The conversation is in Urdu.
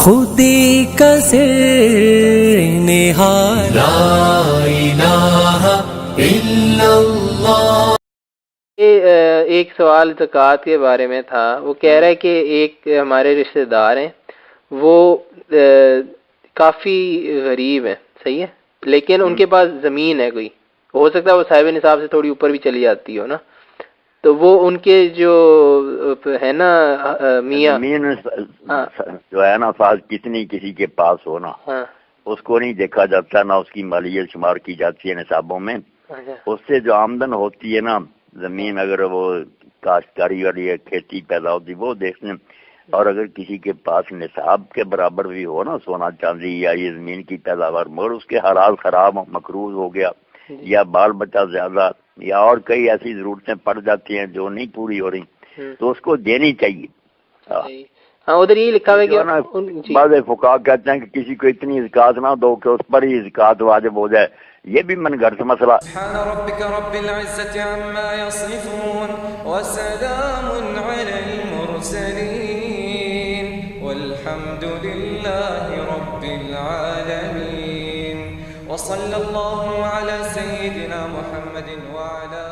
خودی کا سر نہاد لا الہ الا اللہ۔ ایک سوال زکوٰۃ کے بارے میں تھا، وہ کہہ رہا ہے کہ ایک ہمارے رشتہ دار ہیں، وہ کافی غریب ہیں، صحیح ہے، لیکن ان کے پاس زمین ہے کوئی، ہو سکتا ہے وہ صاحب نصاب سے تھوڑی اوپر بھی چلی جاتی ہو نا، تو وہ ان کے جو ہے نا میاں زمین جو ہے نا ساز کتنی کسی کے پاس ہو نا، ہاں اس کو نہیں دیکھا جاتا، نہ اس کی مالیت شمار کی جاتی ہے نصابوں میں۔ اس سے جو آمدن ہوتی ہے نا، زمین اگر وہ کاشتکاری والی ہے، کھیتی پیدا ہوتی، وہ دیکھتے ہیں۔ اور اگر کسی کے پاس نصاب کے برابر بھی ہو نا سونا چاندی یا یہ زمین کی پیداوار، مگر اس کے حالات خراب، مقروض ہو گیا یا بال بچہ زیادہ یا اور کئی ایسی ضرورتیں پڑ جاتی ہیں جو نہیں پوری ہو رہی، تو اس کو دینی چاہیے۔ ہاں ادھر یہ لکھا ہوا ہے کہ بعض فقہا کہتے ہیں کہ کسی کو اتنی زکوٰۃ نہ دو کہ اس پر ہی زکوٰۃ واجب ہو جائے، یہ بھی من گھڑت مسئلہ۔ سبحان ربک رب العزة عما يصفون وسلام على المرسلين والحمد لله رب العالمين وصلى الله على سيدنا محمد وعلى